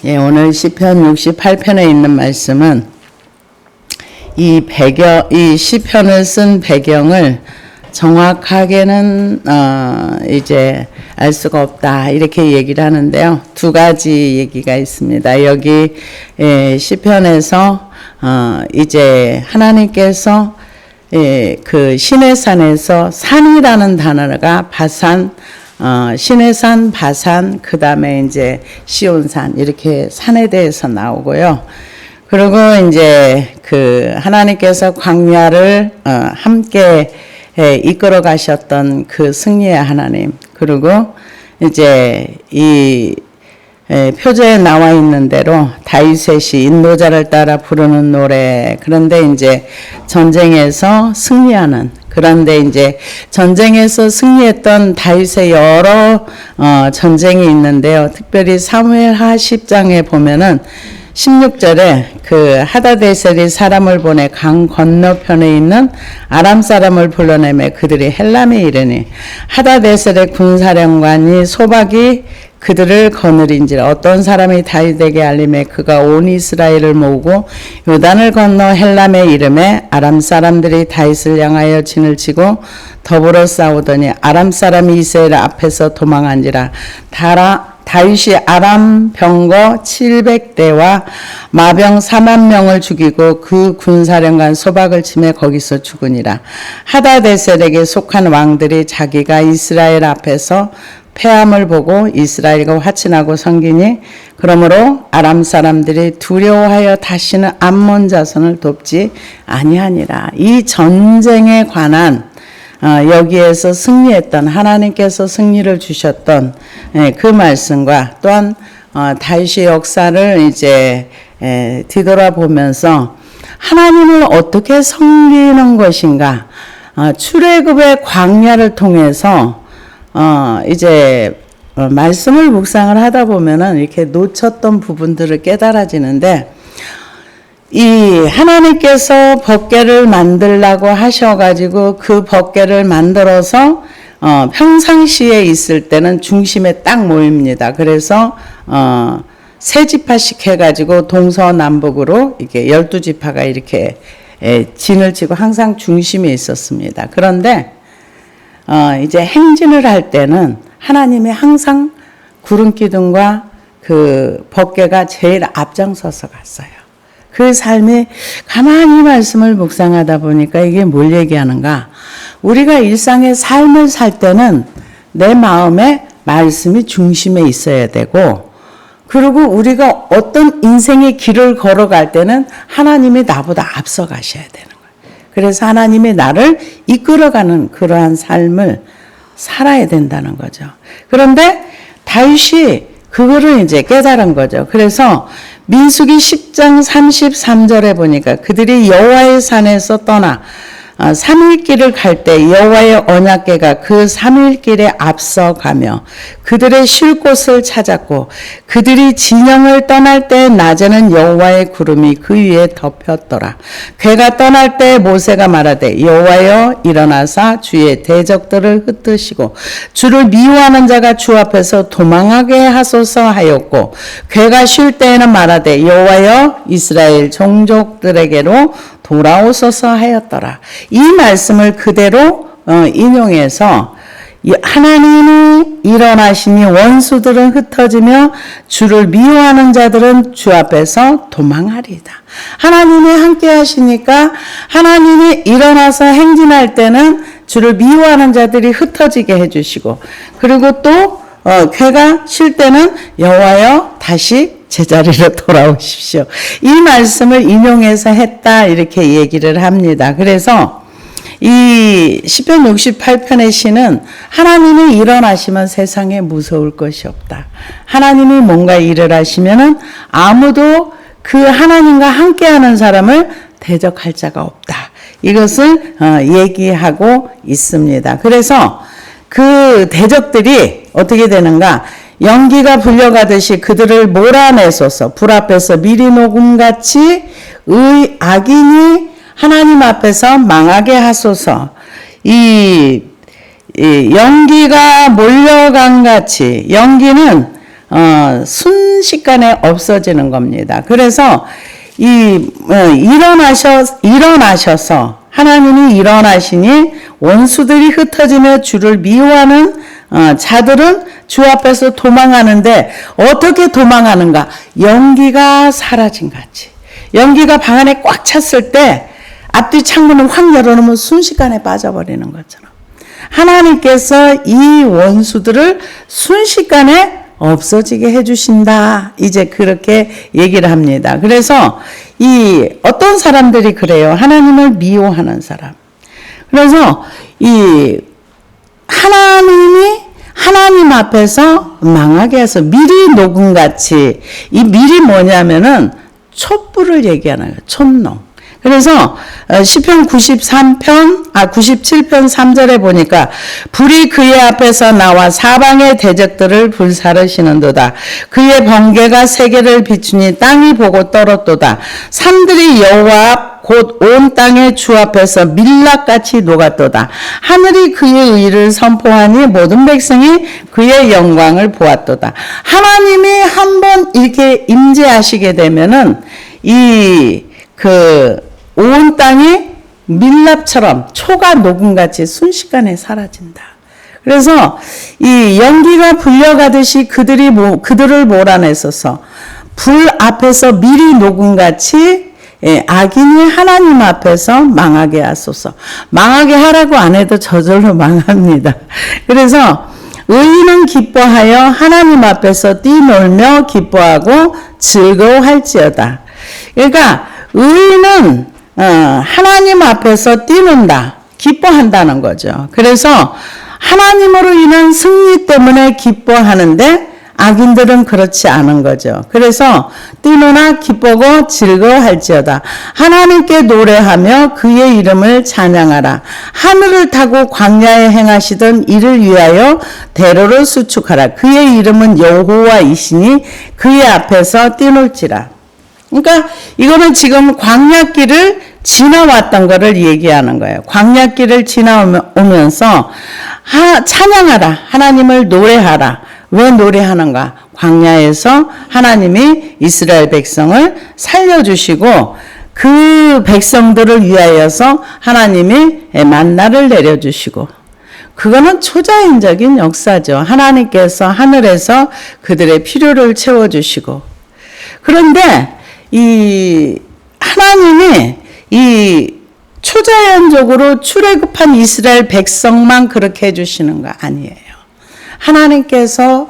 예, 오늘 시편 68편에 있는 말씀은 이 시편을 쓴 배경을 정확하게는 이제 알 수가 없다 이렇게 얘기를 하는데요. 두 가지 얘기가 있습니다. 여기 시편에서 이제 하나님께서 그 시내산에서 산이라는 단어가 바산, 시내산, 바산, 그 다음에 이제 시온산 이렇게 산에 대해서 나오고요. 그리고 이제 그 하나님께서 광야를 함께 이끌어 가셨던 그 승리의 하나님, 그리고 이제 이 표제에 나와 있는 대로 다윗의 인도자를 따라 부르는 노래. 그런데 이제 전쟁에서 승리하는, 그런데 이제 전쟁에서 승리했던 다윗의 여러 전쟁이 있는데요. 특별히 사무엘하 10장에 보면은 16절에 그 하다데셀이 사람을 보내 강 건너편에 있는 아람 사람을 불러내매 그들이 헬람에 이르니 하다데셀의 군사령관이 소박이 그들을 거느린지라. 어떤 사람이 다윗에게 알림해 그가 온 이스라엘을 모으고 요단을 건너 헬람에 이르매 아람 사람들이 다윗을 향하여 진을 치고 더불어 싸우더니 아람 사람이 이스라엘 앞에서 도망한지라. 다윗이 아람 병거 700대와 마병 4만 명을 죽이고 그 군사령관 소박을 치매 거기서 죽으니라. 하다데셀에게 속한 왕들이 자기가 이스라엘 앞에서 패함을 보고 이스라엘과 화친하고 섬기니 그러므로 아람 사람들이 두려워하여 다시는 암몬 자손을 돕지 아니하니라. 이 전쟁에 관한 여기에서 승리했던 하나님께서 승리를 주셨던 그 말씀과 또한 다윗의 역사를 이제 뒤돌아보면서 하나님을 어떻게 섬기는 것인가, 출애굽의 광야를 통해서 이제 말씀을 묵상을 하다 보면은 이렇게 놓쳤던 부분들을 깨달아지는데, 이 하나님께서 법궤를 만들라고 하셔가지고 그 법궤를 만들어서 평상시에 있을 때는 중심에 딱 모입니다. 그래서 세 지파씩 해가지고 동서남북으로 이렇게 12지파가 이렇게 진을 치고 항상 중심에 있었습니다. 그런데 이제 행진을 할 때는 하나님이 항상 구름 기둥과 그 법궤가 제일 앞장서서 갔어요. 그 삶이 가만히 말씀을 묵상하다 보니까 이게 뭘 얘기하는가? 우리가 일상의 삶을 살 때는 내 마음에 말씀이 중심에 있어야 되고, 그리고 우리가 어떤 인생의 길을 걸어갈 때는 하나님이 나보다 앞서 가셔야 되는 거예요. 그래서 하나님이 나를 이끌어가는 그러한 삶을 살아야 된다는 거죠. 그런데 다윗이 그거를 이제 깨달은 거죠. 그래서 민수기 10장 33절에 보니까 그들이 여호와의 산에서 떠나 3일 길을 갈 때 여호와의 언약궤가 그 3일 길에 앞서가며 그들의 쉴 곳을 찾았고, 그들이 진영을 떠날 때 낮에는 여호와의 구름이 그 위에 덮였더라. 궤가 떠날 때 모세가 말하되 여호와여 일어나사 주의 대적들을 흩으시고 주를 미워하는 자가 주 앞에서 도망하게 하소서 하였고, 궤가 쉴 때에는 말하되 여호와여 이스라엘 종족들에게로 돌아오소서 하였더라. 이 말씀을 그대로 인용해서 하나님이 일어나시니 원수들은 흩어지며 주를 미워하는 자들은 주 앞에서 도망하리이다. 하나님이 함께 하시니까 하나님이 일어나서 행진할 때는 주를 미워하는 자들이 흩어지게 해주시고, 그리고 또 궤가 쉴 때는 여호와여 다시 제자리로 돌아오십시오. 이 말씀을 인용해서 했다 이렇게 얘기를 합니다. 그래서 이 시편 68편의 시는 하나님이 일어나시면 세상에 무서울 것이 없다. 하나님이 뭔가 일을 하시면은 아무도 그 하나님과 함께하는 사람을 대적할 자가 없다. 이것을 얘기하고 있습니다. 그래서 그 대적들이 어떻게 되는가? 연기가 불려가듯이 그들을 몰아내소서. 불 앞에서 미리 녹음같이 악인이 하나님 앞에서 망하게 하소서. 이 연기가 몰려간 같이, 연기는 순식간에 없어지는 겁니다. 그래서 일어나셔서 하나님이 일어나시니 원수들이 흩어지며 주를 미워하는 자들은 주 앞에서 도망하는데 어떻게 도망하는가? 연기가 사라진 같이. 연기가 방 안에 꽉 찼을 때 앞뒤 창문을 확 열어놓으면 순식간에 빠져버리는 것처럼 하나님께서 이 원수들을 순식간에 없어지게 해주신다. 이제 그렇게 얘기를 합니다. 그래서 어떤 사람들이 그래요. 하나님을 미워하는 사람. 그래서 하나님 앞에서 망하게 해서 미리 녹음같이, 이 미리 뭐냐면은 촛불을 얘기하는 거예요. 촛농. 그래서 시편 97편 3절에 보니까 불이 그의 앞에서 나와 사방의 대적들을 불사르시는도다. 그의 번개가 세계를 비추니 땅이 보고 떨었도다. 산들이 여호와 앞 곧 온 땅의 주 앞에서 밀랍같이 녹았도다. 하늘이 그의 의를 선포하니 모든 백성이 그의 영광을 보았도다. 하나님이 한번 이렇게 임재하시게 되면은 온 땅이 밀랍처럼 초가 녹음같이 순식간에 사라진다. 그래서 이 연기가 불려가듯이 그들을 몰아내서서 불 앞에서 미리 녹음같이 악인이 하나님 앞에서 망하게 하소서. 망하게 하라고 안 해도 저절로 망합니다. 그래서 의인은 기뻐하여 하나님 앞에서 뛰놀며 기뻐하고 즐거워할지어다. 그러니까 의인은 하나님 앞에서 뛰는다, 기뻐한다는 거죠. 그래서 하나님으로 인한 승리 때문에 기뻐하는데 악인들은 그렇지 않은 거죠. 그래서 뛰노나 기쁘고 즐거워할지어다. 하나님께 노래하며 그의 이름을 찬양하라. 하늘을 타고 광야에 행하시던 이를 위하여 대로를 수축하라. 그의 이름은 여호와이시니 그의 앞에서 뛰놀지라. 그러니까 이거는 지금 광야길을 지나왔던 거를 얘기하는 거예요. 광야길을 지나오면서 찬양하라. 하나님을 노래하라. 왜 노래하는가? 광야에서 하나님이 이스라엘 백성을 살려주시고 그 백성들을 위하여서 하나님이 만나를 내려주시고, 그거는 초자연적인 역사죠. 하나님께서 하늘에서 그들의 필요를 채워주시고. 그런데 하나님이 초자연적으로 출애굽한 이스라엘 백성만 그렇게 해주시는 거 아니에요. 하나님께서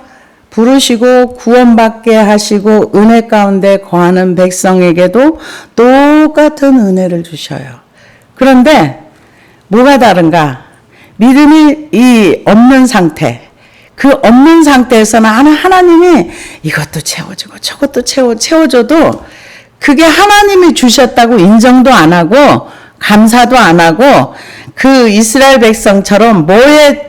부르시고 구원받게 하시고 은혜 가운데 거하는 백성에게도 똑같은 은혜를 주셔요. 그런데 뭐가 다른가? 믿음이 없는 상태, 그 없는 상태에서는 하나님이 이것도 채워주고 저것도 채워줘도 그게 하나님이 주셨다고 인정도 안 하고 감사도 안 하고, 그 이스라엘 백성처럼 뭐에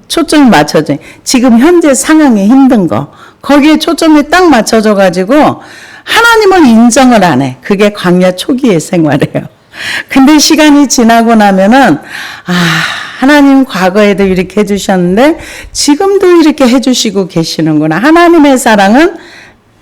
초점이 맞춰져, 지금 현재 상황에 힘든 거, 거기에 초점이 딱 맞춰져 가지고 하나님을 인정을 안 해. 그게 광야 초기의 생활이에요. 근데 시간이 지나고 나면은 하나님 과거에도 이렇게 해주셨는데 지금도 이렇게 해주시고 계시는구나. 하나님의 사랑은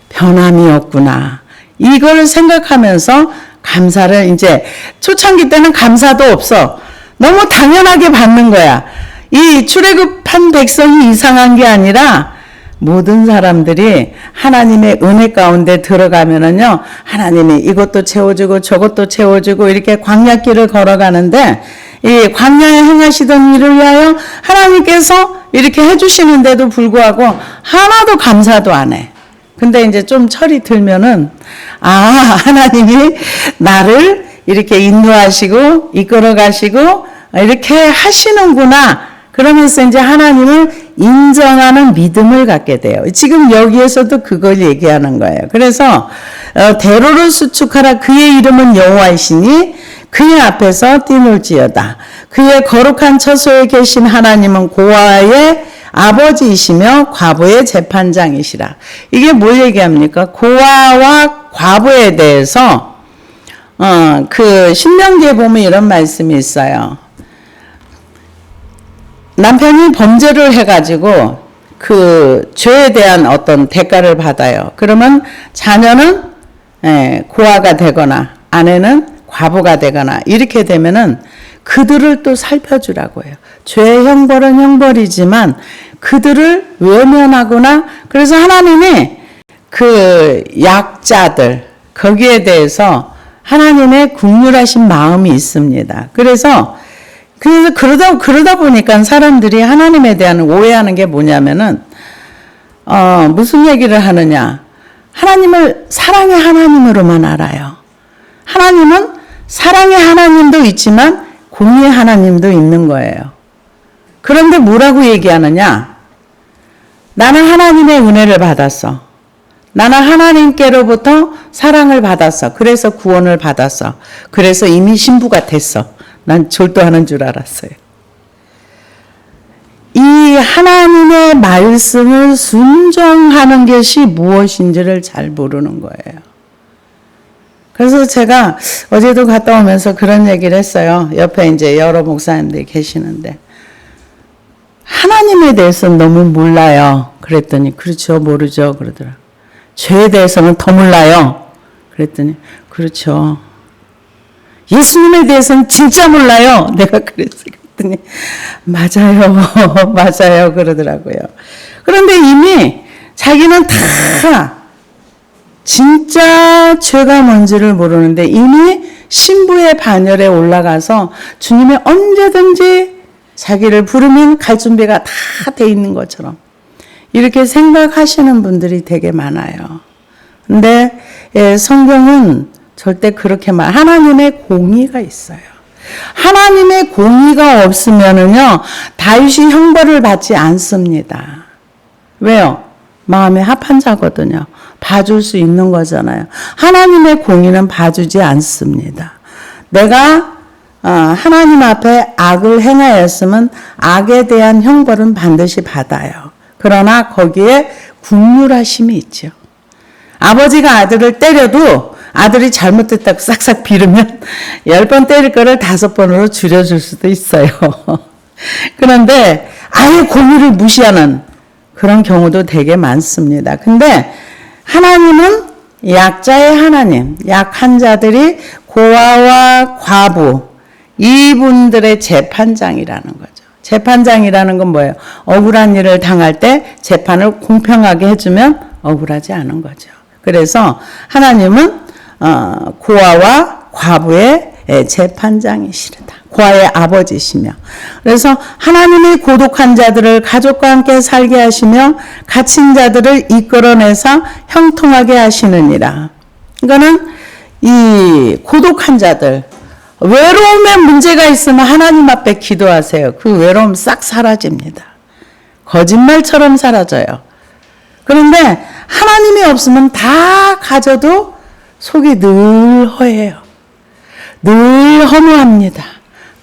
변함이 없구나. 이걸 생각하면서 감사를, 이제 초창기 때는 감사도 없어. 너무 당연하게 받는 거야. 이 출애굽한 백성이 이상한 게 아니라 모든 사람들이 하나님의 은혜 가운데 들어가면은요, 하나님이 이것도 채워주고 저것도 채워주고 이렇게 광야길을 걸어가는데, 이 광야에 행하시던 일을 위하여 하나님께서 이렇게 해주시는데도 불구하고 하나도 감사도 안 해. 근데 이제 좀 철이 들면은 하나님이 나를 이렇게 인도하시고 이끌어 가시고 이렇게 하시는구나. 그러면서 이제 하나님을 인정하는 믿음을 갖게 돼요. 지금 여기에서도 그걸 얘기하는 거예요. 그래서 대로를 수축하라. 그의 이름은 여호와이시니 그의 앞에서 뛰놀지어다. 그의 거룩한 처소에 계신 하나님은 고아의 아버지이시며 과부의 재판장이시라. 이게 뭘 얘기합니까? 고아와 과부에 대해서 그 신명기에 보면 이런 말씀이 있어요. 남편이 범죄를 해가지고 그 죄에 대한 어떤 대가를 받아요. 그러면 자녀는 고아가 되거나 아내는 과부가 되거나 이렇게 되면은 그들을 또 살펴주라고 해요. 죄의 형벌은 형벌이지만 그들을 외면하거나, 그래서 하나님이 그 약자들 거기에 대해서 하나님의 긍휼하신 마음이 있습니다. 그래서 그러다 보니까 사람들이 하나님에 대한 오해하는 게 뭐냐면은 무슨 얘기를 하느냐, 하나님을 사랑의 하나님으로만 알아요. 하나님은 사랑의 하나님도 있지만 공의의 하나님도 있는 거예요. 그런데 뭐라고 얘기하느냐, 나는 하나님의 은혜를 받았어. 나는 하나님께로부터 사랑을 받았어. 그래서 구원을 받았어. 그래서 이미 신부가 됐어. 난 졸도하는 줄 알았어요. 이 하나님의 말씀을 순종하는 것이 무엇인지를 잘 모르는 거예요. 그래서 제가 어제도 갔다 오면서 그런 얘기를 했어요. 옆에 이제 여러 목사님들이 계시는데, 하나님에 대해서는 너무 몰라요. 그랬더니 그렇죠, 모르죠 그러더라. 죄에 대해서는 더 몰라요. 그랬더니 그렇죠. 예수님에 대해서는 진짜 몰라요. 내가 그랬더니 맞아요. 맞아요 그러더라고요. 그런데 이미 자기는 다 진짜 죄가 뭔지를 모르는데 이미 신부의 반열에 올라가서 주님이 언제든지 자기를 부르면 갈 준비가 다 돼 있는 것처럼 이렇게 생각하시는 분들이 되게 많아요. 근데 성경은 절대 그렇게 하나님의 공의가 있어요. 하나님의 공의가 없으면은요, 다윗이 형벌을 받지 않습니다. 왜요? 마음에 합한 자거든요. 봐줄 수 있는 거잖아요. 하나님의 공의는 봐주지 않습니다. 내가 하나님 앞에 악을 행하였으면 악에 대한 형벌은 반드시 받아요. 그러나 거기에 긍휼하심이 있죠. 아버지가 아들을 때려도 아들이 잘못됐다고 싹싹 빌으면 10번 때릴 거를 5번으로 줄여줄 수도 있어요. 그런데 아예 공의를 무시하는 그런 경우도 되게 많습니다. 근데 하나님은 약자의 하나님, 약한 자들이 고아와 과부, 이분들의 재판장이라는 거죠. 재판장이라는 건 뭐예요? 억울한 일을 당할 때 재판을 공평하게 해주면 억울하지 않은 거죠. 그래서 하나님은 고아와 과부의 재판장이시다. 고아의 아버지시며, 그래서 하나님이 고독한 자들을 가족과 함께 살게 하시며 갇힌 자들을 이끌어내서 형통하게 하시느니라. 이거는 이 고독한 자들, 외로움에 문제가 있으면 하나님 앞에 기도하세요. 그 외로움 싹 사라집니다. 거짓말처럼 사라져요. 그런데 하나님이 없으면 다 가져도 속이 늘 허해요. 늘 허무합니다.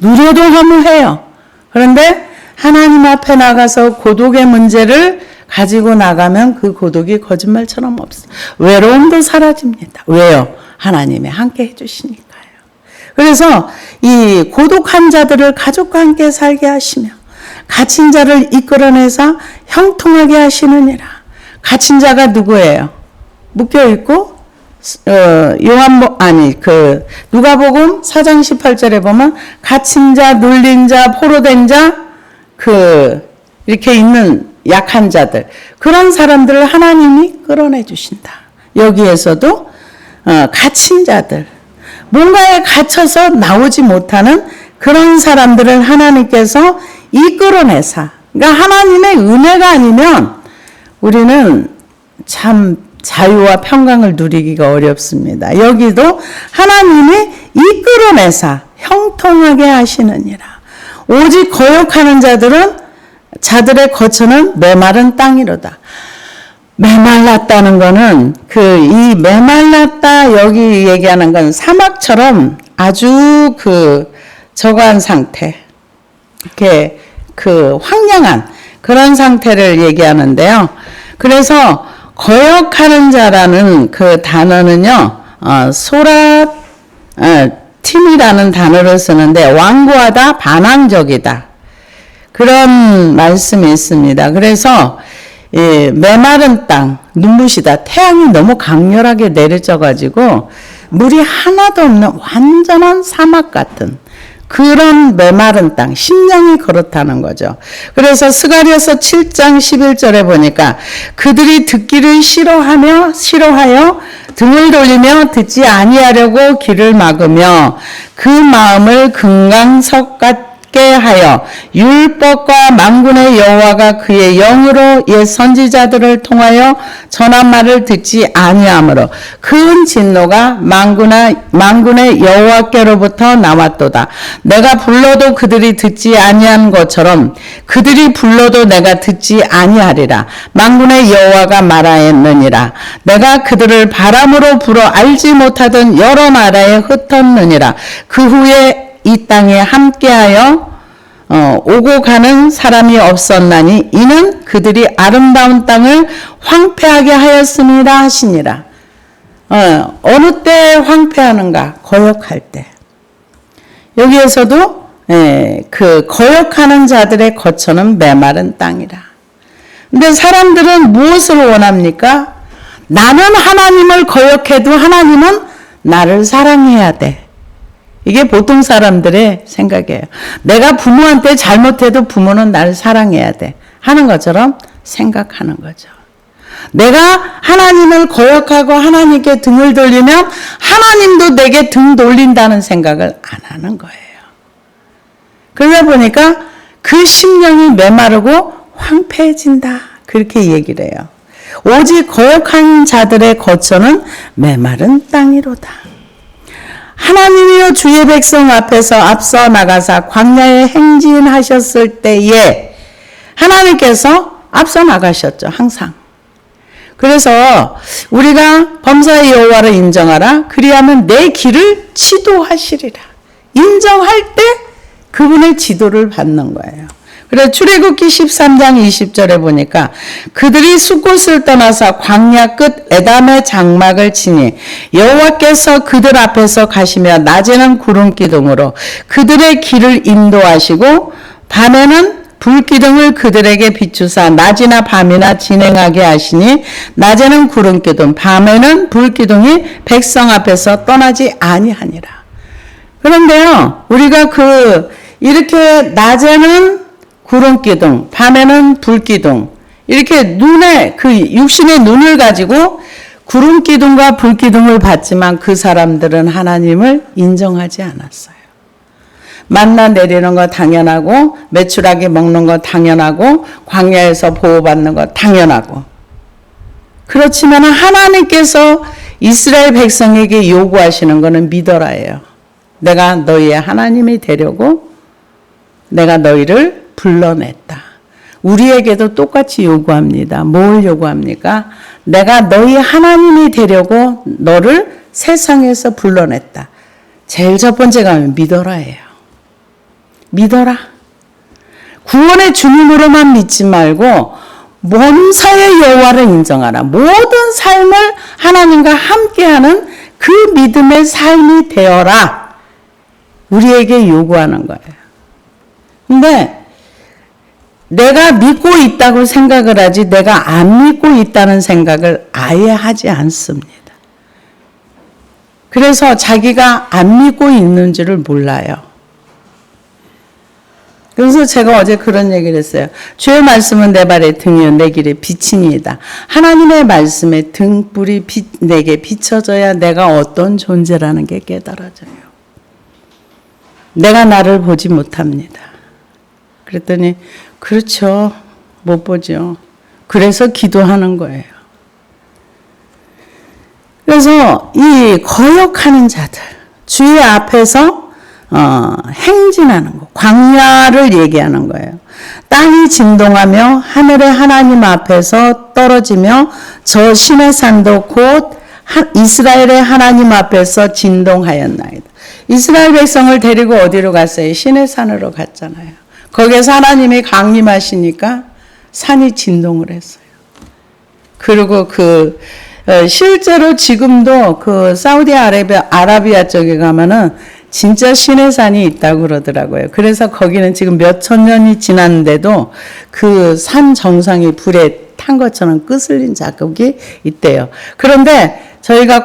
누려도 허무해요. 그런데 하나님 앞에 나가서 고독의 문제를 가지고 나가면 그 고독이 거짓말처럼 없어요. 외로움도 사라집니다. 왜요? 하나님이 함께 해주시니까요. 그래서 이 고독한 자들을 가족과 함께 살게 하시며 갇힌 자를 이끌어내서 형통하게 하시느니라. 갇힌 자가 누구예요? 묶여있고 누가복음 4장 18절에 보면 갇힌 자, 눌린 자, 포로된 자, 이렇게 있는 약한 자들, 그런 사람들을 하나님이 끌어내 주신다. 여기에서도 갇힌 자들, 뭔가에 갇혀서 나오지 못하는 그런 사람들을 하나님께서 이끌어내사. 그러니까 하나님의 은혜가 아니면 우리는 참 자유와 평강을 누리기가 어렵습니다. 여기도 하나님이 이끌어내사 형통하게 하시느니라. 오직 거역하는 자들의 거처는 메마른 땅이로다. 메말랐다는 거는 이 메말랐다, 여기 얘기하는 건 사막처럼 아주 저거한 상태, 이렇게 황량한 그런 상태를 얘기하는데요. 그래서 거역하는 자라는 그 단어는요, 팀이라는 단어를 쓰는데 완고하다, 반항적이다, 그런 말씀이 있습니다. 그래서 메마른 땅, 눈부시다. 태양이 너무 강렬하게 내려져가지고 물이 하나도 없는 완전한 사막 같은 그런 메마른 땅, 심령이 그렇다는 거죠. 그래서 스가랴서 7장 11절에 보니까 그들이 듣기를 싫어하여 등을 돌리며 듣지 아니하려고 귀를 막으며 그 마음을 금강석 같게 하여 율법과 만군의 여호와가 그의 영으로 옛 선지자들을 통하여 전한 말을 듣지 아니하므로 큰 진노가 만군의 여호와께로부터 나왔도다. 내가 불러도 그들이 듣지 아니한 것처럼 그들이 불러도 내가 듣지 아니하리라. 만군의 여호와가 말하였느니라. 내가 그들을 바람으로 불어 알지 못하던 여러 나라에 흩었느니라. 그 후에 이 땅에 함께하여 오고 가는 사람이 없었나니 이는 그들이 아름다운 땅을 황폐하게 하였습니다 하시니라. 어느 때 황폐하는가? 거역할 때. 여기에서도 그 거역하는 자들의 거처는 메마른 땅이라. 근데 사람들은 무엇을 원합니까? 나는 하나님을 거역해도 하나님은 나를 사랑해야 돼. 이게 보통 사람들의 생각이에요. 내가 부모한테 잘못해도 부모는 나를 사랑해야 돼 하는 것처럼 생각하는 거죠. 내가 하나님을 거역하고 하나님께 등을 돌리면 하나님도 내게 등 돌린다는 생각을 안 하는 거예요. 그러다 보니까 그 심령이 메마르고 황폐해진다. 그렇게 얘기를 해요. 오직 거역한 자들의 거처는 메마른 땅이로다. 하나님이여 주의 백성 앞에서 앞서 나가사 광야에 행진하셨을 때에 하나님께서 앞서 나가셨죠. 항상. 그래서 우리가 범사의 여호와를 인정하라. 그리하면 내 길을 지도하시리라. 인정할 때 그분의 지도를 받는 거예요. 그래서 출애굽기 13장 20절에 보니까 그들이 숫곳을 떠나서 광야 끝 에담의 장막을 치니 여호와께서 그들 앞에서 가시며 낮에는 구름 기둥으로 그들의 길을 인도하시고 밤에는 불기둥을 그들에게 비추사 낮이나 밤이나 진행하게 하시니 낮에는 구름 기둥 밤에는 불기둥이 백성 앞에서 떠나지 아니하니라. 그런데요, 우리가 이렇게 낮에는 구름기둥, 밤에는 불기둥, 이렇게 눈에, 육신의 눈을 가지고 구름기둥과 불기둥을 봤지만 그 사람들은 하나님을 인정하지 않았어요. 만나 내리는 거 당연하고, 메추라기 먹는 거 당연하고, 광야에서 보호받는 거 당연하고. 그렇지만 하나님께서 이스라엘 백성에게 요구하시는 거는 믿어라예요. 내가 너희의 하나님이 되려고 내가 너희를 불러냈다. 우리에게도 똑같이 요구합니다. 뭘 요구합니까? 내가 너희 하나님이 되려고 너를 세상에서 불러냈다. 제일 첫 번째가 믿어라예요. 믿어라. 구원의 주님으로만 믿지 말고 범사의 여호와를 인정하라. 모든 삶을 하나님과 함께하는 그 믿음의 삶이 되어라. 우리에게 요구하는 거예요. 근데 내가 믿고 있다고 생각을 하지 내가 안 믿고 있다는 생각을 아예 하지 않습니다. 그래서 자기가 안 믿고 있는 줄을 몰라요. 그래서 제가 어제 그런 얘기를 했어요. 주의 말씀은 내 발의 등이요 내 길의 빛이니이다. 하나님의 말씀에 등불이 내게 비춰져야 내가 어떤 존재라는 게 깨달아져요. 내가 나를 보지 못합니다. 그랬더니 그렇죠. 못 보죠. 그래서 기도하는 거예요. 그래서 이 거역하는 자들, 주의 앞에서 행진하는 거, 광야를 얘기하는 거예요. 땅이 진동하며 하늘의 하나님 앞에서 떨어지며 저 신의 산도 곧 이스라엘의 하나님 앞에서 진동하였나이다. 이스라엘 백성을 데리고 어디로 갔어요? 신의 산으로 갔잖아요. 거기에서 하나님이 강림하시니까 산이 진동을 했어요. 그리고 실제로 지금도 사우디아라비아 쪽에 가면은 진짜 신의 산이 있다고 그러더라고요. 그래서 거기는 지금 몇천 년이 지났는데도 그 산 정상이 불에 탄 것처럼 끄슬린 자국이 있대요. 그런데 저희가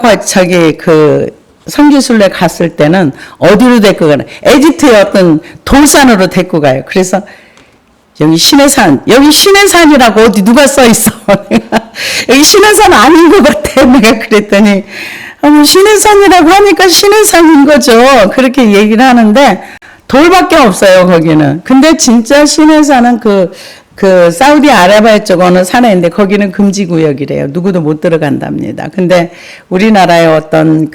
성지순례 갔을 때는 어디로 데리고 가나? 에집트의 어떤 돌산으로 데리고 가요. 그래서 여기 시내산이라고 어디 누가 써 있어? 여기 시내산 아닌 것 같아. 내가 그랬더니 시내산이라고 하니까 시내산인 거죠. 그렇게 얘기를 하는데 돌밖에 없어요, 거기는. 근데 진짜 시내산은 그 사우디아라비아 쪽 어느 산에 있는데 거기는 금지구역이래요. 누구도 못 들어간답니다. 근데 우리나라의 어떤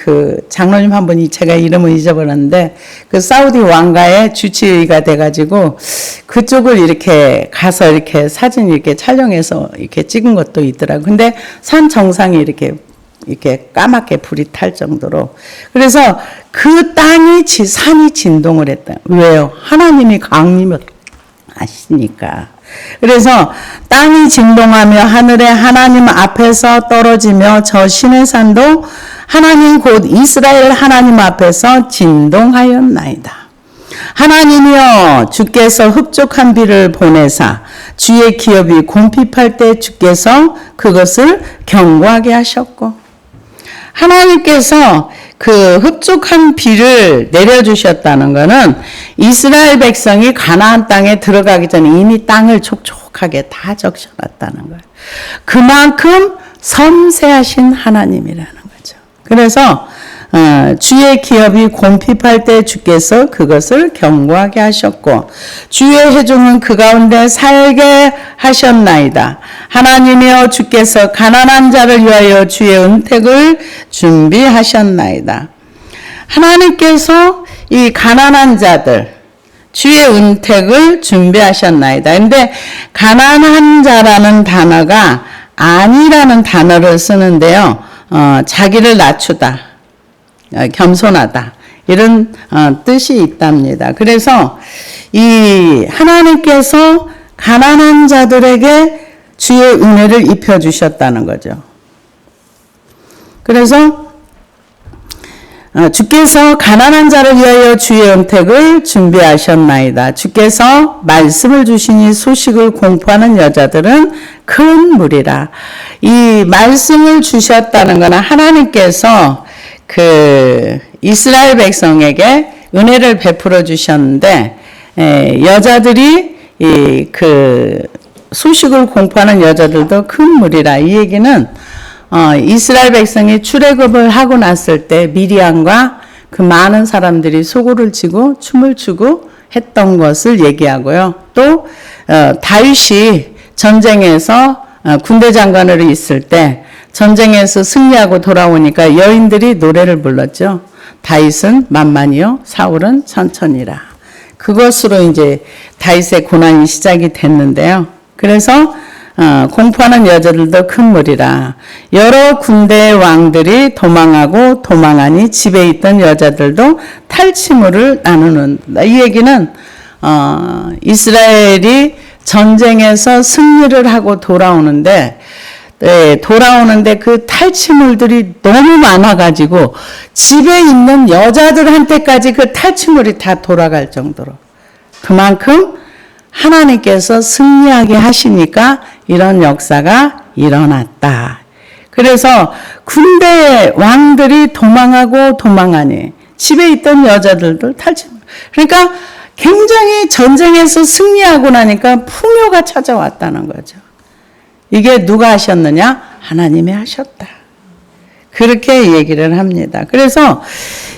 장로님 한 분이 제가 이름을 잊어버렸는데 사우디 왕가의 주치의가 돼가지고 그쪽을 이렇게 가서 이렇게 사진 이렇게 촬영해서 이렇게 찍은 것도 있더라고요. 근데 산 정상이 이렇게 까맣게 불이 탈 정도로. 그래서 그 산이 진동을 했다. 왜요? 하나님이 강림을 하시니까. 그래서 땅이 진동하며 하늘에 하나님 앞에서 떨어지며 저 시내산도 하나님 곧 이스라엘 하나님 앞에서 진동하였나이다. 하나님이여 주께서 흡족한 비를 보내사 주의 기업이 곰핍할 때 주께서 그것을 견고하게 하셨고, 하나님께서 흡족한 비를 내려주셨다는 것은 이스라엘 백성이 가나안 땅에 들어가기 전에 이미 땅을 촉촉하게 다 적셔놨다는 거예요. 그만큼 섬세하신 하나님이라는 거죠. 그래서 주의 기업이 곰핍할 때 주께서 그것을 견고하게 하셨고 주의 회중은 그 가운데 살게 하셨나이다. 하나님이여 주께서 가난한 자를 위하여 주의 은택을 준비하셨나이다. 하나님께서 이 가난한 자들 주의 은택을 준비하셨나이다. 근데 가난한 자라는 단어가 아니라는 단어를 쓰는데요. 자기를 낮추다, 겸손하다, 이런 뜻이 있답니다. 그래서 이 하나님께서 가난한 자들에게 주의 은혜를 입혀주셨다는 거죠. 그래서 주께서 가난한 자를 위하여 주의 은택을 준비하셨나이다. 주께서 말씀을 주시니 소식을 공포하는 여자들은 큰 무리라. 이 말씀을 주셨다는 것은 하나님께서 이스라엘 백성에게 은혜를 베풀어 주셨는데, 여자들이 소식을 공포하는 여자들도 큰 무리라. 이 얘기는 이스라엘 백성이 출애굽을 하고 났을 때 미리암과 그 많은 사람들이 소고를 치고 춤을 추고 했던 것을 얘기하고요. 또 다윗이 전쟁에서 군대 장관으로 있을 때 전쟁에서 승리하고 돌아오니까 여인들이 노래를 불렀죠. 다윗은 만만이요 사울은 천천히라. 그것으로 이제 다윗의 고난이 시작이 됐는데요. 그래서 공포하는 여자들도 큰 무리라. 여러 군대의 왕들이 도망하고 도망하니 집에 있던 여자들도 탈취물을 나누는다. 이 얘기는 이스라엘이 전쟁에서 승리를 하고 돌아오는데 그 탈취물들이 너무 많아가지고 집에 있는 여자들한테까지 그 탈취물이 다 돌아갈 정도로, 그만큼 하나님께서 승리하게 하시니까 이런 역사가 일어났다. 그래서 군대 왕들이 도망하고 도망하니 집에 있던 여자들도 탈취물. 그러니까 굉장히 전쟁에서 승리하고 나니까 풍요가 찾아왔다는 거죠. 이게 누가 하셨느냐? 하나님이 하셨다. 그렇게 얘기를 합니다. 그래서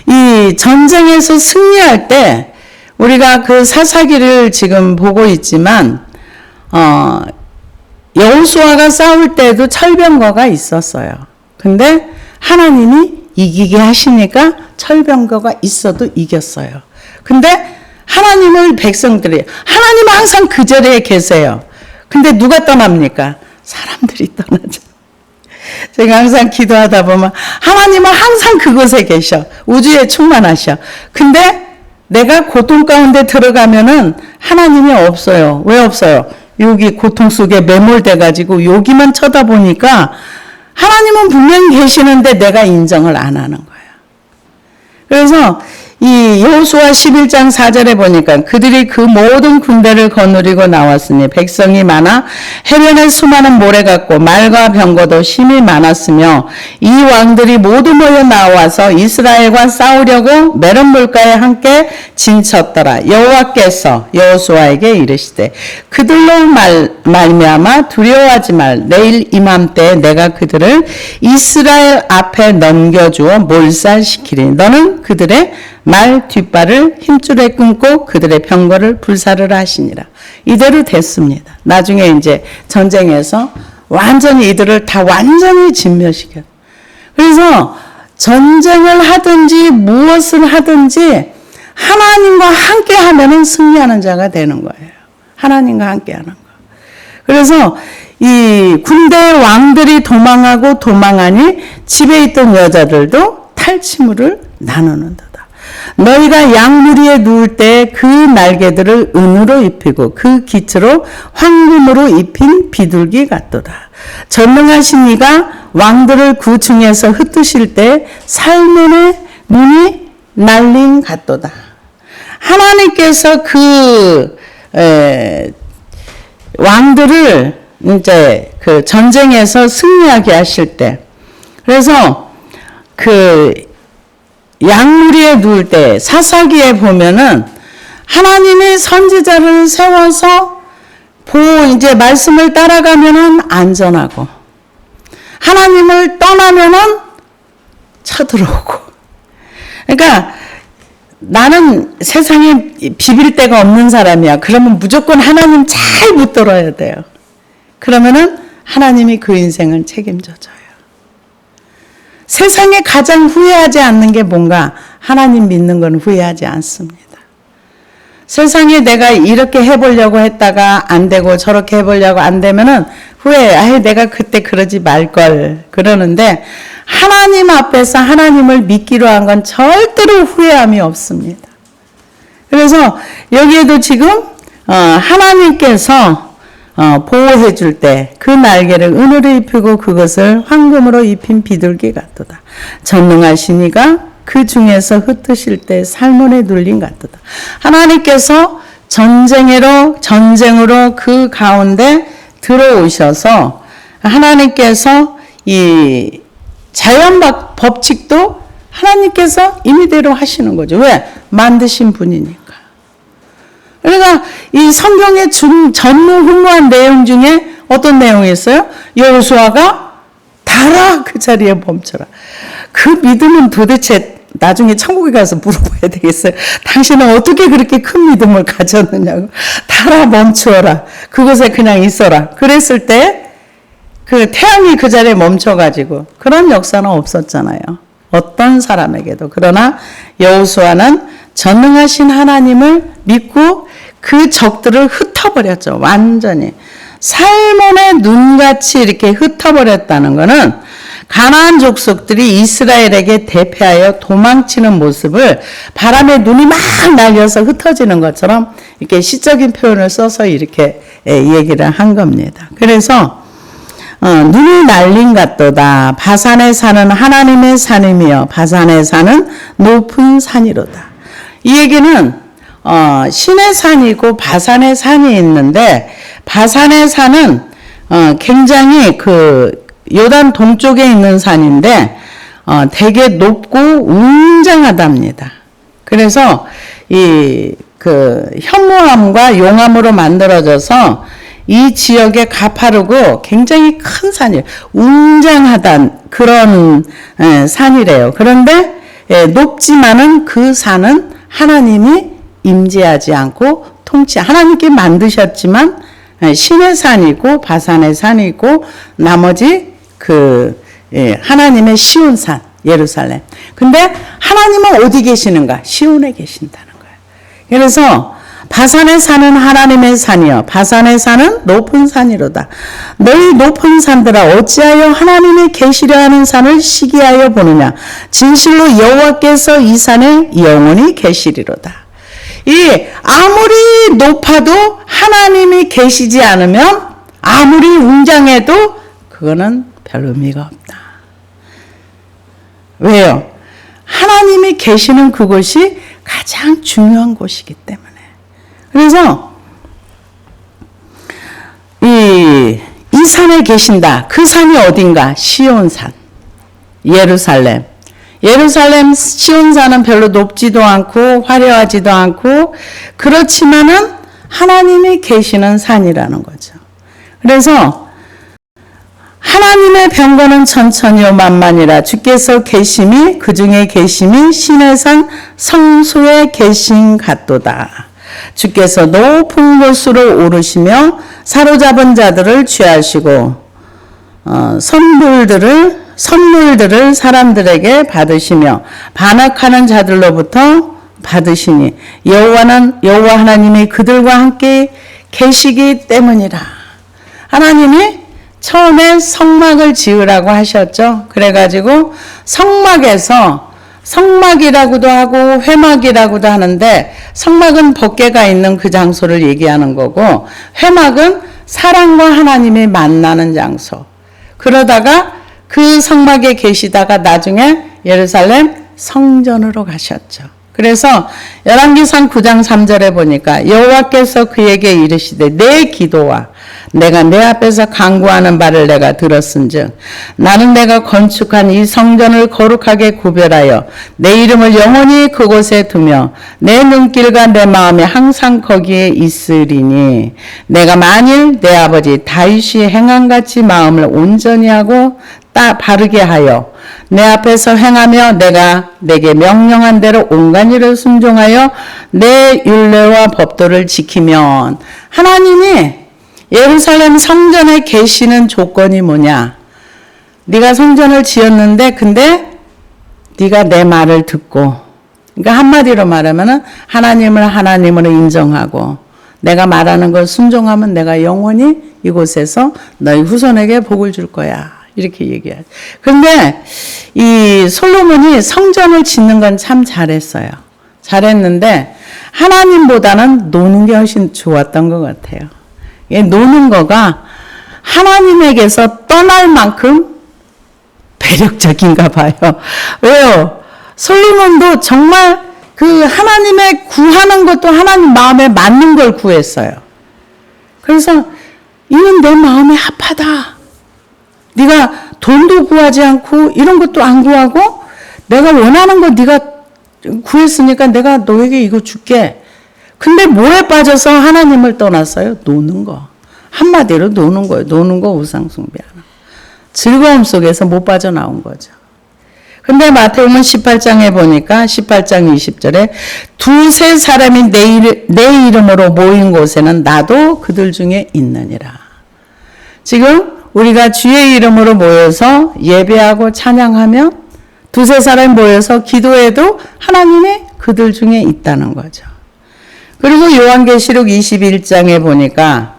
이 전쟁에서 승리할 때 우리가 그 사사기를 지금 보고 있지만 여호수아가 싸울 때도 철병거가 있었어요. 근데 하나님이 이기게 하시니까 철병거가 있어도 이겼어요. 근데 하나님은 항상 그 자리에 계세요. 근데 누가 떠납니까? 사람들이 떠나죠. 제가 항상 기도하다 보면 하나님은 항상 그곳에 계셔. 우주에 충만하셔. 근데 내가 고통 가운데 들어가면은 하나님이 없어요. 왜 없어요? 여기 고통 속에 매몰돼 가지고 여기만 쳐다보니까 하나님은 분명히 계시는데 내가 인정을 안 하는 거예요. 그래서 이 여호수아 11장 4절에 보니까 그들이 그 모든 군대를 거느리고 나왔으니 백성이 많아 해변에 수많은 모래 같고 말과 병거도 심히 많았으며 이 왕들이 모두 모여 나와서 이스라엘과 싸우려고 메론 물가에 함께 진쳤더라. 여호와께서 여호수아에게 이르시되 그들로 말미암아 두려워하지 말. 내일 이맘때 내가 그들을 이스라엘 앞에 넘겨주어 몰살시키리. 너는 그들의 말 뒷발을 힘줄에 끊고 그들의 병거를 불사르라 하시니라. 이대로 됐습니다. 나중에 이제 전쟁에서 완전히 이들을 다 완전히 진멸시켜. 그래서 전쟁을 하든지 무엇을 하든지 하나님과 함께 하면은 승리하는 자가 되는 거예요. 하나님과 함께 하는 거. 그래서 이 군대 왕들이 도망하고 도망하니 집에 있던 여자들도 탈취물을 나누는도다. 너희가 양무리에 누울 때 그 날개들을 은으로 입히고 그 기초로 황금으로 입힌 비둘기 같도다. 전능하신 이가 왕들을 구중에서 흩으실 때 살몬의 눈이 날린 같도다. 하나님께서 그 왕들을 이제 그 전쟁에서 승리하게 하실 때, 그래서 그 양무리에 누울 때 사사기에 보면은 하나님이 선지자를 세워서 이제 말씀을 따라가면은 안전하고 하나님을 떠나면은 쳐들어오고. 그러니까 나는 세상에 비빌 데가 없는 사람이야. 그러면 무조건 하나님 잘 붙들어야 돼요. 그러면은 하나님이 그 인생을 책임져줘요. 세상에 가장 후회하지 않는 게 뭔가? 하나님 믿는 건 후회하지 않습니다. 세상에 내가 이렇게 해보려고 했다가 안 되고 저렇게 해보려고 안 되면은 후회해. 내가 그때 그러지 말걸. 그러는데 하나님 앞에서 하나님을 믿기로 한 건 절대로 후회함이 없습니다. 그래서 여기에도 지금 하나님께서 보호해 줄 때 그 날개를 은으로 입히고 그것을 황금으로 입힌 비둘기 같도다. 전능하신 이가 그 중에서 흩으실 때 살몬에 눌린 같도다. 하나님께서 전쟁으로 그 가운데 들어오셔서 하나님께서 이 자연 법칙도 하나님께서 임의대로 하시는 거죠. 왜? 만드신 분이니까. 그러니까 이 성경의 전무후무한 내용 중에 어떤 내용이 있어요? 여호수아가 달아 그 자리에 멈춰라. 그 믿음은 도대체 나중에 천국에 가서 물어봐야 되겠어요. 당신은 어떻게 그렇게 큰 믿음을 가졌느냐고. 달아 멈추어라. 그곳에 그냥 있어라. 그랬을 때 그 태양이 그 자리에 멈춰가지고 그런 역사는 없었잖아요. 어떤 사람에게도. 그러나 여호수아는 전능하신 하나님을 믿고 그 적들을 흩어버렸죠. 완전히. 살몬의 눈같이 이렇게 흩어버렸다는 것은 가나안 족속들이 이스라엘에게 대패하여 도망치는 모습을 바람에 눈이 막 날려서 흩어지는 것처럼 이렇게 시적인 표현을 써서 이렇게 얘기를 한 겁니다. 그래서 눈이 날린 같도다. 바산의 산은 하나님의 산이며 바산의 산은 높은 산이로다. 이 얘기는 신의 산이고 바산의 산이 있는데 바산의 산은 굉장히 그 요단 동쪽에 있는 산인데 되게 높고 웅장하답니다. 그래서 이 그 현무암과 용암으로 만들어져서 이 지역의 가파르고 굉장히 큰 산이에요. 웅장하단 그런 산이래요. 그런데 높지만은 그 산은 하나님이 임재하지 않고 하나님께 만드셨지만 신의 산이고 바산의 산이고 나머지 하나님의 시온 산 예루살렘. 근데 하나님은 어디 계시는가? 시온에 계신다는 거예요. 그래서 바산의 산은 하나님의 산이요 바산의 산은 높은 산이로다. 너희 높은 산들아 어찌하여 하나님이 계시려 하는 산을 시기하여 보느냐. 진실로 여호와께서 이 산에 영원히 계시리로다. 아무리 높아도 하나님이 계시지 않으면 아무리 웅장해도 그거는 별 의미가 없다. 왜요? 하나님이 계시는 그곳이 가장 중요한 곳이기 때문에. 그래서 이 산에 계신다. 그 산이 어딘가? 시온산, 예루살렘. 예루살렘 시온산은 별로 높지도 않고 화려하지도 않고 그렇지만은 하나님이 계시는 산이라는 거죠. 그래서 하나님의 병거는 천천히요 만만이라 주께서 계심이 그 중에 계심이 신의 산 성소에 계신 같도다. 주께서 높은 곳으로 오르시며 사로잡은 자들을 취하시고 선물들을 사람들에게 받으시며 반역하는 자들로부터 받으시니 여호와 하나님이 그들과 함께 계시기 때문이라. 하나님이 처음에 성막을 지으라고 하셨죠. 그래가지고 성막이라고도 하고 회막이라고도 하는데 성막은 법궤가 있는 그 장소를 얘기하는 거고 회막은 사랑과 하나님이 만나는 장소. 그러다가 그 성막에 계시다가 나중에 예루살렘 성전으로 가셨죠. 그래서 열왕기상 9장 3절에 보니까 여호와께서 그에게 이르시되 내 기도와 내가 내 앞에서 간구하는 바를 내가 들었은즉 나는 내가 건축한 이 성전을 거룩하게 구별하여 내 이름을 영원히 그곳에 두며 내 눈길과 내 마음이 항상 거기에 있으리니 내가 만일 내 아버지 다윗이 행함같이 마음을 온전히 하고 바르게 하여 내 앞에서 행하며 내가 내게 명령한 대로 온갖 일을 순종하여 내 율례와 법도를 지키면. 하나님이 예루살렘 성전에 계시는 조건이 뭐냐? 네가 성전을 지었는데 근데 네가 내 말을 듣고, 그러니까 한마디로 말하면은 하나님을 하나님으로 인정하고 내가 말하는 걸 순종하면 내가 영원히 이곳에서 너희 후손에게 복을 줄 거야. 이렇게 얘기하죠. 그런데 이 솔로몬이 성전을 짓는 건 참 잘했어요. 잘했는데 하나님보다는 노는 게 훨씬 좋았던 것 같아요. 노는 거가 하나님에게서 떠날 만큼 배력적인가 봐요. 왜요? 솔로몬도 정말 그 하나님의 구하는 것도 하나님 마음에 맞는 걸 구했어요. 그래서 이는 내 마음에 합하다. 네가 돈도 구하지 않고 이런 것도 안 구하고 내가 원하는 거 네가 구했으니까 내가 너에게 이거 줄게. 근데 뭐에 빠져서 하나님을 떠났어요? 노는 거. 한마디로 노는 거예요. 노는 거 우상 숭배하는. 즐거움 속에서 못 빠져나온 거죠. 근데 마태복음 18장에 보니까 18장 20절에 두세 사람이 내 이름으로 모인 곳에는 나도 그들 중에 있느니라. 지금 우리가 주의 이름으로 모여서 예배하고 찬양하며 두세 사람이 모여서 기도해도 하나님이 그들 중에 있다는 거죠. 그리고 요한계시록 21장에 보니까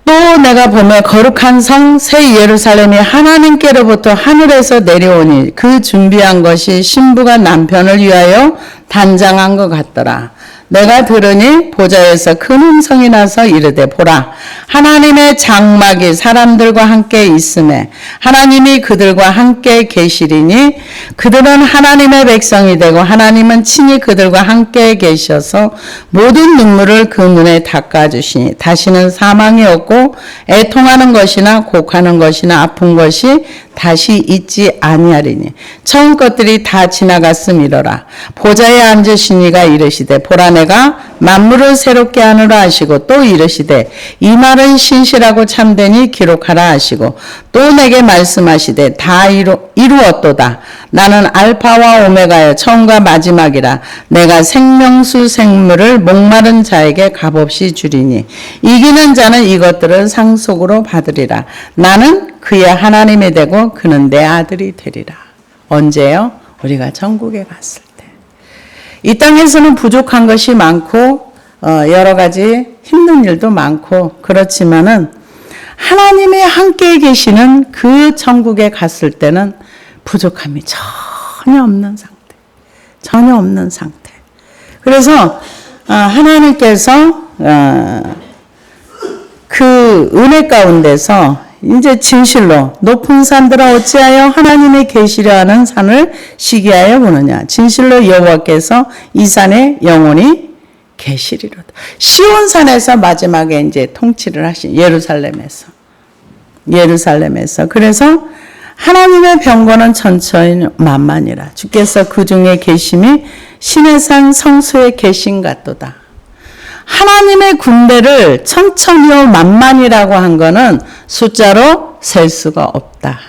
또 내가 보며 거룩한 성 새 예루살렘이 하나님께로부터 하늘에서 내려오니 그 준비한 것이 신부가 남편을 위하여 단장한 것 같더라. 내가 들으니 보좌에서 큰 음성이 나서 이르되 보라 하나님의 장막이 사람들과 함께 있음에 하나님이 그들과 함께 계시리니 그들은 하나님의 백성이 되고 하나님은 친히 그들과 함께 계셔서 모든 눈물을 그 눈에 닦아주시니 다시는 사망이 없고 애통하는 것이나 곡하는 것이나 아픈 것이 다시 있지 아니하리니 처음 것들이 다 지나갔음이로라. 보좌에 앉으시니가 이르시되 보라 내가 만물을 새롭게 하느라 하시고 또 이르시되 이 말은 신실하고 참되니 기록하라 하시고 또 내게 말씀하시되 다 이루었도다. 나는 알파와 오메가여 처음과 마지막이라. 내가 생명수 생물을 목마른 자에게 값없이 주리니 이기는 자는 이것들을 상속으로 받으리라. 나는 그의 하나님이 되고 그는 내 아들이 되리라. 언제요? 우리가 천국에 갔을 때. 이 땅에서는 부족한 것이 많고 여러 가지 힘든 일도 많고 그렇지만은 하나님이 함께 계시는 그 천국에 갔을 때는 부족함이 전혀 없는 상태. 전혀 없는 상태. 그래서 하나님께서 그 은혜 가운데서 이제 진실로 높은 산들아 어찌하여 하나님의 계시려 하는 산을 시기하여 보느냐. 진실로 여호와께서 이 산에 영원히 계시리로다. 시온산에서 마지막에 이제 통치를 하신 예루살렘에서. 그래서 하나님의 병거는 천천히 만만이라. 주께서 그 중에 계심이 신의 산 성소에 계신 같도다. 하나님의 군대를 천천히요 만만이라고 한 거는 숫자로 셀 수가 없다.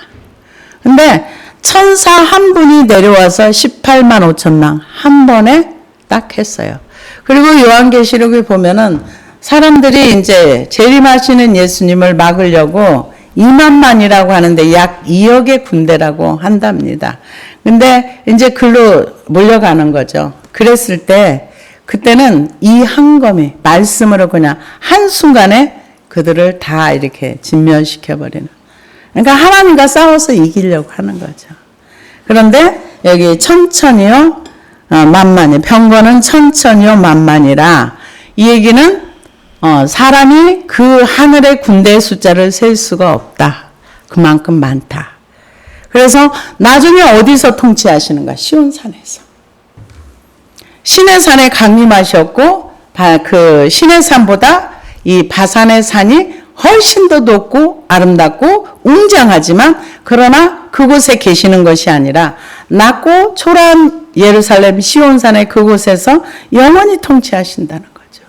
근데 천사 한 분이 내려와서 18만 5천 명 한 번에 딱 했어요. 그리고 요한계시록에 보면은 사람들이 이제 재림하시는 예수님을 막으려고 2만만이라고 하는데 약 2억의 군대라고 한답니다. 근데 이제 글로 몰려가는 거죠. 그랬을 때 그때는 이 한검이 말씀으로 그냥 한순간에 그들을 다 이렇게 진멸시켜버리는. 그러니까 하나님과 싸워서 이기려고 하는 거죠. 그런데 여기 천천히요 만만이, 병거는 천천히요 만만이라. 이 얘기는 사람이 그 하늘의 군대의 숫자를 셀 수가 없다. 그만큼 많다. 그래서 나중에 어디서 통치하시는가? 시온산에서. 신의 산에 강림하셨고 그 신의 산보다 이 바산의 산이 훨씬 더 높고 아름답고 웅장하지만 그러나 그곳에 계시는 것이 아니라 낮고 초라한 예루살렘 시온산의 그곳에서 영원히 통치하신다는 거죠.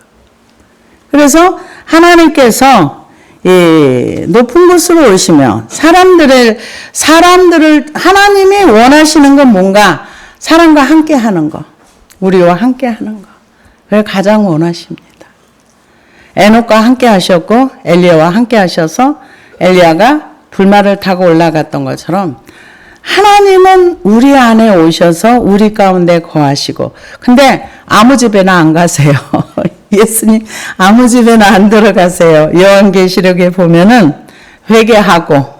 그래서 하나님께서 이 높은 곳으로 오시며 사람들을 하나님이 원하시는 건 뭔가 사람과 함께 하는 거. 우리와 함께 하는 거. 그걸 가장 원하십니다. 에녹과 함께 하셨고 엘리야와 함께 하셔서 엘리야가 불말을 타고 올라갔던 것처럼 하나님은 우리 안에 오셔서 우리 가운데 거하시고 근데 아무 집에나 안 가세요. 예수님 아무 집에나 안 들어가세요. 요한계시록에 보면은 회개하고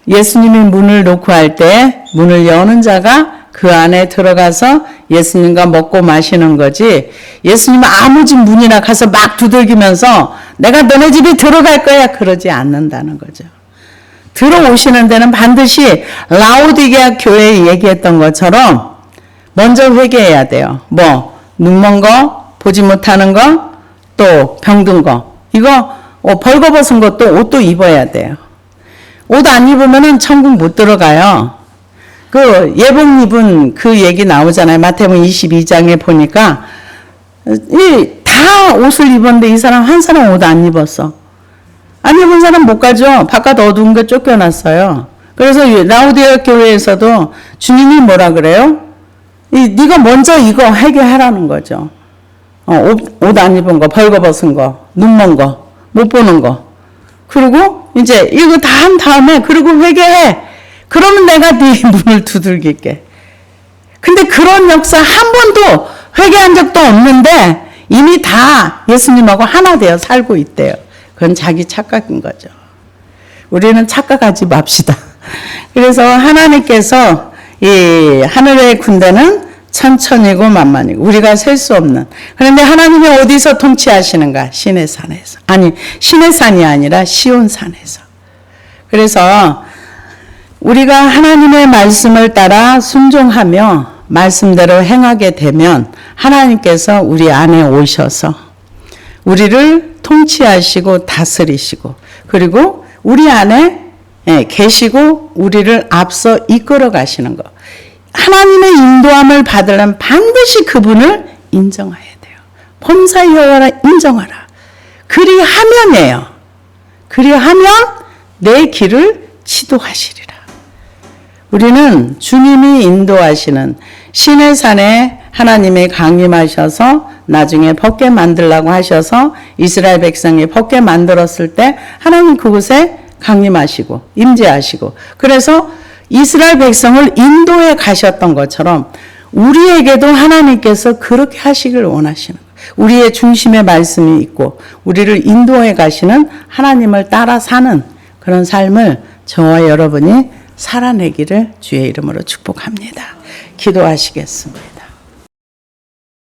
예수님이 문을 놓고 할 때 문을 여는 자가 그 안에 들어가서 예수님과 먹고 마시는 거지 예수님은 아무 집 문이나 가서 막 두들기면서 내가 너네 집에 들어갈 거야 그러지 않는다는 거죠. 들어오시는 데는 반드시 라오디게아 교회에 얘기했던 것처럼 먼저 회개해야 돼요. 뭐 눈먼 거, 보지 못하는 거, 또 병든 거 이거 벌거벗은 것도 옷도 입어야 돼요. 옷 안 입으면은 천국 못 들어가요. 그 예복 입은 그 얘기 나오잖아요. 마태복음 22장에 보니까 다 옷을 입었는데 이 사람 한 사람 옷 안 입었어. 안 입은 사람 못 가죠. 바깥 어두운 게 쫓겨났어요. 그래서 라오디게아 교회에서도 주님이 뭐라 그래요? 네가 먼저 이거 해결하라는 거죠. 옷 안 입은 거, 벌거벗은 거, 눈먼 거, 못 보는 거. 그리고 이제 이거 다 한 다음에 그리고 회개해. 그러면 내가 네 문을 두들길게. 근데 그런 역사 한 번도 회개한 적도 없는데 이미 다 예수님하고 하나 되어 살고 있대요. 그건 자기 착각인 거죠. 우리는 착각하지 맙시다. 그래서 하나님께서 이 하늘의 군대는 천천히고 만만이고 우리가 셀 수 없는. 그런데 하나님이 어디서 통치하시는가? 신의 산에서. 아니 신의 산이 아니라 시온산에서. 그래서 우리가 하나님의 말씀을 따라 순종하며 말씀대로 행하게 되면 하나님께서 우리 안에 오셔서 우리를 통치하시고 다스리시고 그리고 우리 안에 계시고 우리를 앞서 이끌어 가시는 것. 하나님의 인도함을 받으려면 반드시 그분을 인정해야 돼요. 범사 여호와라 인정하라. 그리하면이에요. 그리하면 내 길을 지도하시리라. 우리는 주님이 인도하시는 신의 산에 하나님이 강림하셔서 나중에 벗게 만들라고 하셔서 이스라엘 백성이 벗게 만들었을 때 하나님 그곳에 강림하시고 임재하시고 그래서 이스라엘 백성을 인도해 가셨던 것처럼 우리에게도 하나님께서 그렇게 하시길 원하시는 거예요. 우리의 중심에 말씀이 있고 우리를 인도해 가시는 하나님을 따라 사는 그런 삶을 저와 여러분이 살아내기를 주의 이름으로 축복합니다. 기도하시겠습니다.